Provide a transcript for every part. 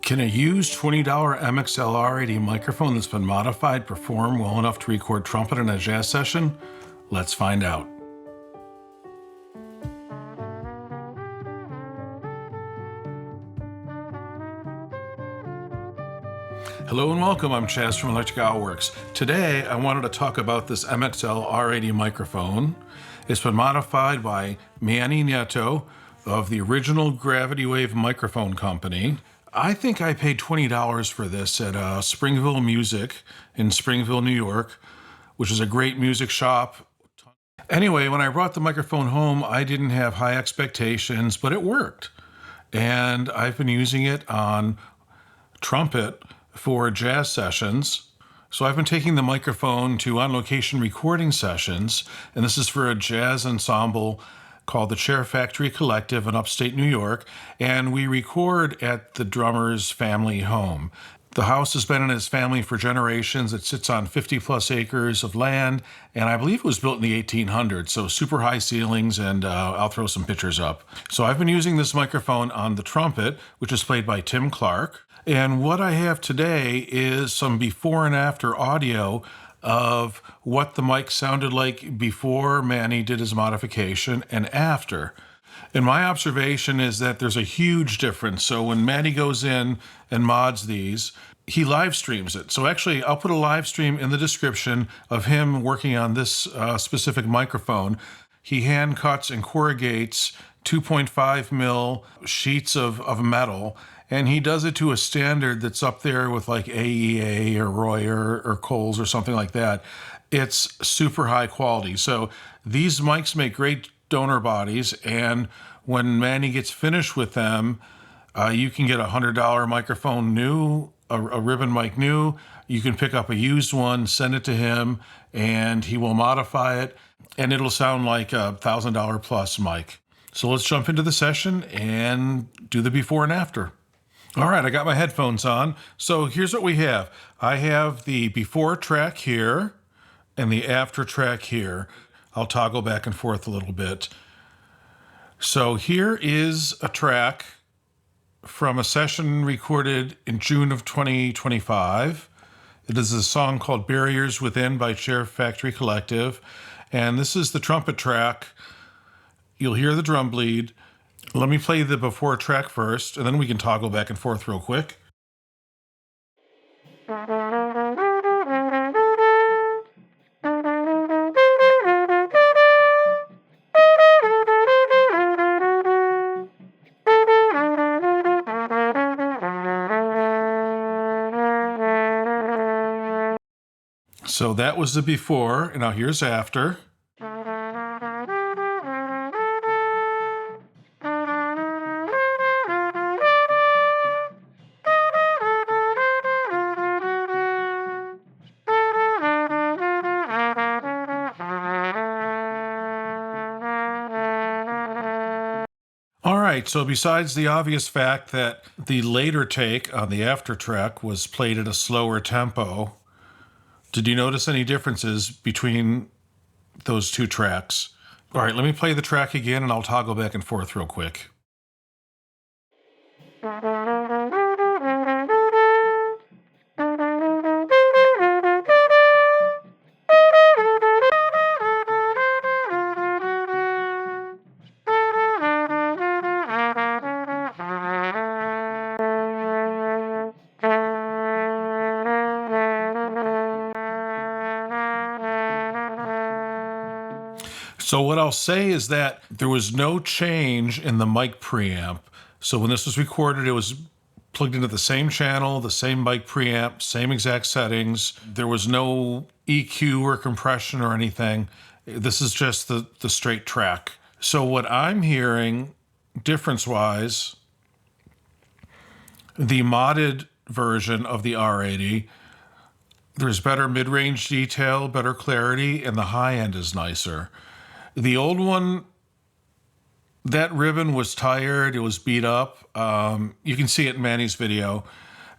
Can a used $20 MXL R80 microphone that's been modified perform well enough to record trumpet in a jazz session? Let's find out. Hello and welcome, I'm Chaz from Electric Outworks. Today I wanted to talk about this MXL R80 microphone. It's been modified by Manny Nieto of the original Gravitywave Microphone Company. I think I paid $20 for this at Springville Music in Springville, New York, which is a great music shop. Anyway, when I brought the microphone home, I didn't have high expectations, but it worked. And I've been using it on trumpet for jazz sessions. So I've been taking the microphone to on-location recording sessions, and this is for a jazz ensemble called the Chair Factory Collective in upstate New York, and we record at the drummer's family home. The house has been in his family for generations. It sits on 50-plus acres of land, and I believe it was built in the 1800s, so super high ceilings, and I'll throw some pictures up. So I've been using this microphone on the trumpet, which is played by Tim Clark, and what I have today is some before and after audio of what the mic sounded like before Manny did his modification and after. And my observation is that there's a huge difference. So when Manny goes in and mods these, he live streams it. So actually, I'll put a live stream in the description of him working on this specific microphone. He hand cuts and corrugates 2.5 mil sheets of metal, and he does it to a standard that's up there with like AEA or Royer or Coles or something like that. It's super high quality. So these mics make great donor bodies, and when Manny gets finished with them, you can get a $100 microphone new, a ribbon mic new. You can pick up a used one, send it to him, and he will modify it, and it'll sound like a $1,000 plus mic. So let's jump into the session and do the before and after. All right, I got my headphones on. So here's what we have. I have the before track here and the after track here. I'll toggle back and forth a little bit. So here is a track from a session recorded in June of 2025. It is a song called Barriers Within by Chair Factory Collective. And this is the trumpet track. You'll hear the drum bleed. Let me play the before track first, and then we can toggle back and forth real quick. So that was the before, and now here's after. All right, so besides the obvious fact that the later take on the after track was played at a slower tempo, did you notice any differences between those two tracks? All right, let me play the track again and I'll toggle back and forth real quick. So what I'll say is that there was no change in the mic preamp. So when this was recorded, it was plugged into the same channel, the same mic preamp, same exact settings. There was no EQ or compression or anything. This is just the straight track. So what I'm hearing, difference-wise, the modded version of the R80, there's better mid-range detail, better clarity, and the high end is nicer. The old one, that ribbon was tired, it was beat up. You can see it in Manny's video.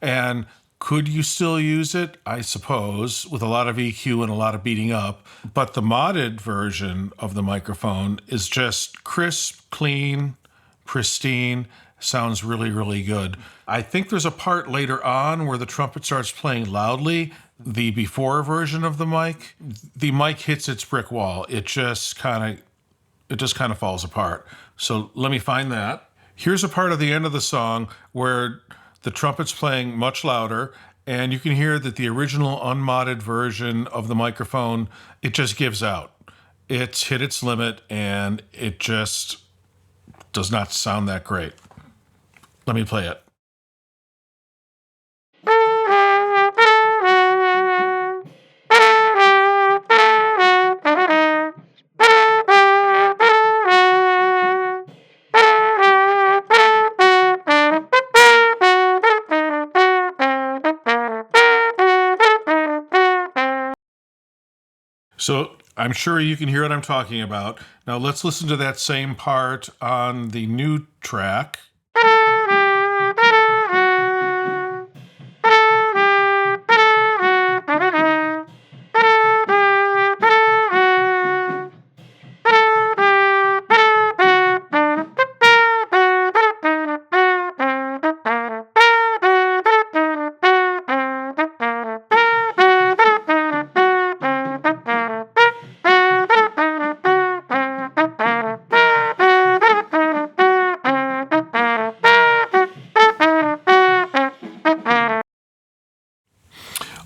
And could you still use it? I suppose, with a lot of EQ and a lot of beating up. But the modded version of the microphone is just crisp, clean, pristine, sounds really, really good. I think there's a part later on where the trumpet starts playing loudly. The before version of the mic hits its brick wall. It just kind of falls apart. So let me find that. Here's a part of the end of the song where the trumpet's playing much louder, and you can hear that the original unmodded version of the microphone, it just gives out. It's hit its limit, and it just does not sound that great. Let me play it. So I'm sure you can hear what I'm talking about. Now let's listen to that same part on the new track.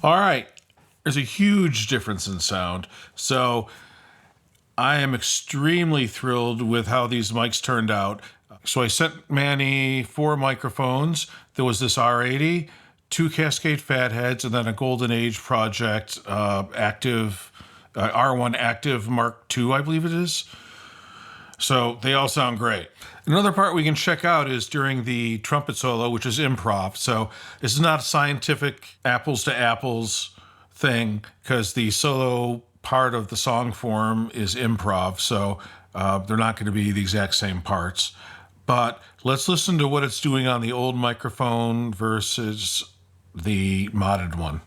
All right, there's a huge difference in sound. So I am extremely thrilled with how these mics turned out. So I sent Manny 4 microphones. There was this R80, 2 Cascade Fatheads, and then a Golden Age Project active R1 Active Mark II, I believe it is. So they all sound great. Another part we can check out is during the trumpet solo, which is improv. So this is not a scientific apples to apples thing, because the solo part of the song form is improv. So they're not going to be the exact same parts. But let's listen to what it's doing on the old microphone versus the modded one.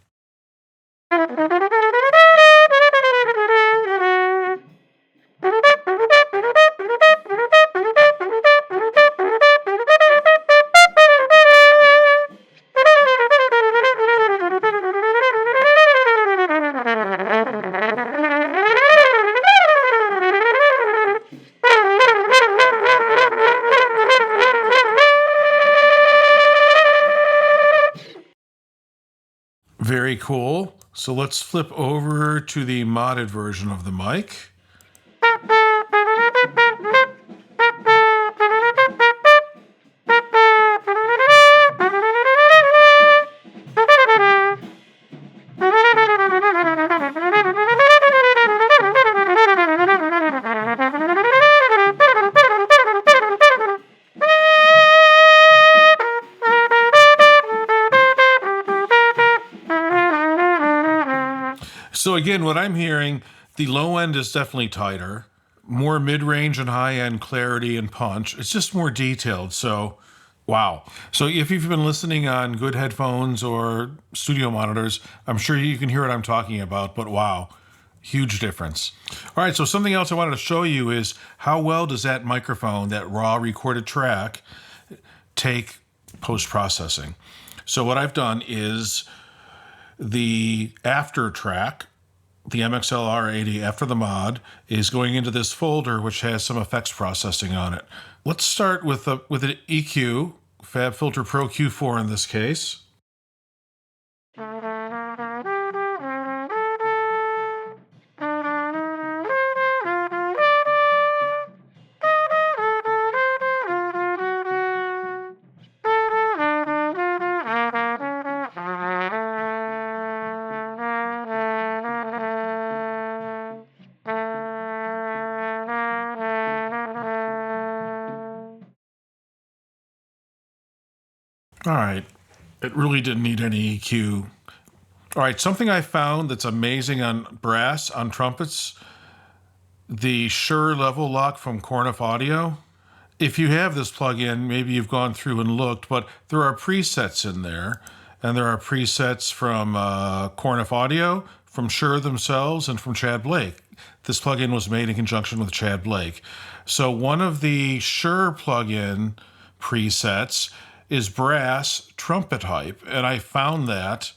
Very cool. So let's flip over to the modded version of the mic. So again, what I'm hearing, the low end is definitely tighter, more mid-range and high-end clarity and punch. It's just more detailed. So, wow. So if you've been listening on good headphones or studio monitors, I'm sure you can hear what I'm talking about, but wow, huge difference. All right, so something else I wanted to show you is how well does that microphone, that raw recorded track, take post-processing. So what I've done is the after track, the MXL R80 after the mod, is going into this folder which has some effects processing on it. Let's start with an EQ, FabFilter Pro Q4 in this case. All right, it really didn't need any EQ. All right, something I found that's amazing on brass, on trumpets, the Shure level lock from Cornif Audio. If you have this plugin, maybe you've gone through and looked, but there are presets in there, and there are presets from Cornif Audio, from Shure themselves, and from Chad Blake. This plugin was made in conjunction with Chad Blake. So one of the Shure plugin presets is brass trumpet hype. And I found that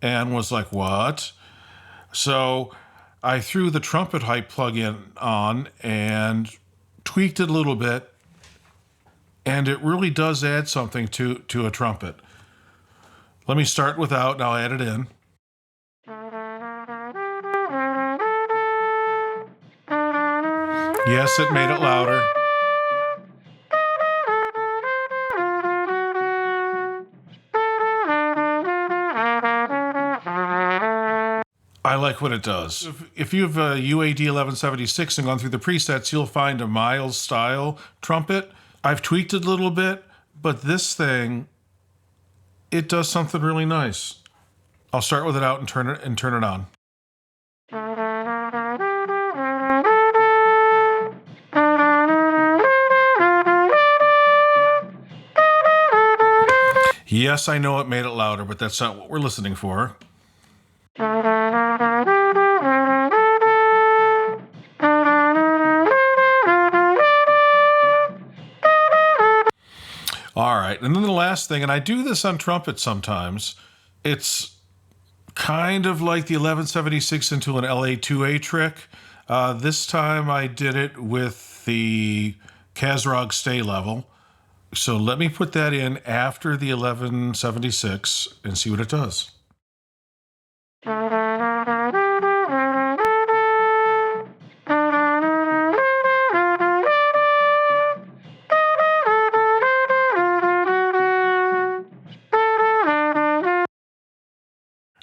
and was like, what? So I threw the trumpet hype plugin on and tweaked it a little bit. And it really does add something to a trumpet. Let me start without, and I'll add it in. Yes, it made it louder. I like what it does. If you have a UAD 1176 and gone through the presets, you'll find a Miles style trumpet. I've tweaked it a little bit, but this thing, it does something really nice. I'll start with it out and turn it on. Yes, I know it made it louder, but that's not what we're listening for. All right, and then the last thing, and I do this on trumpet sometimes, it's kind of like the 1176 into an LA2A trick. This time I did it with the ChazRootNotes stay level. So let me put that in after the 1176 and see what it does.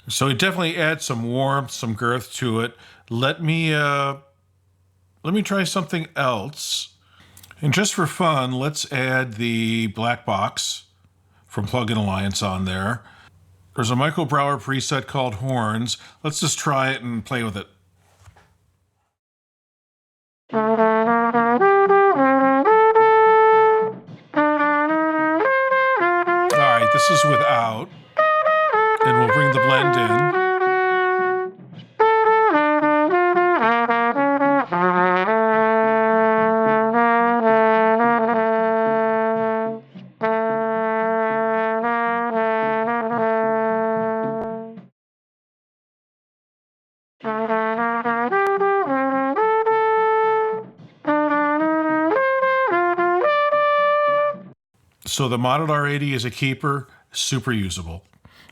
So it definitely adds some warmth, some girth to it. Let me try something else. And just for fun, let's add the black box from Plugin Alliance on there. There's a Michael Brower preset called Horns. Let's just try it and play with it. All right, this is without. And we'll bring the blend in. So the modded R80 is a keeper, super usable.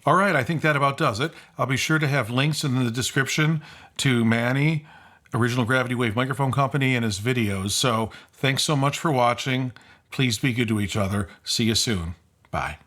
All right, I think that about does it. I'll be sure to have links in the description to Manny, original Gravitywave Microphone Company, and his videos. So thanks so much for watching. Please be good to each other. See you soon. Bye.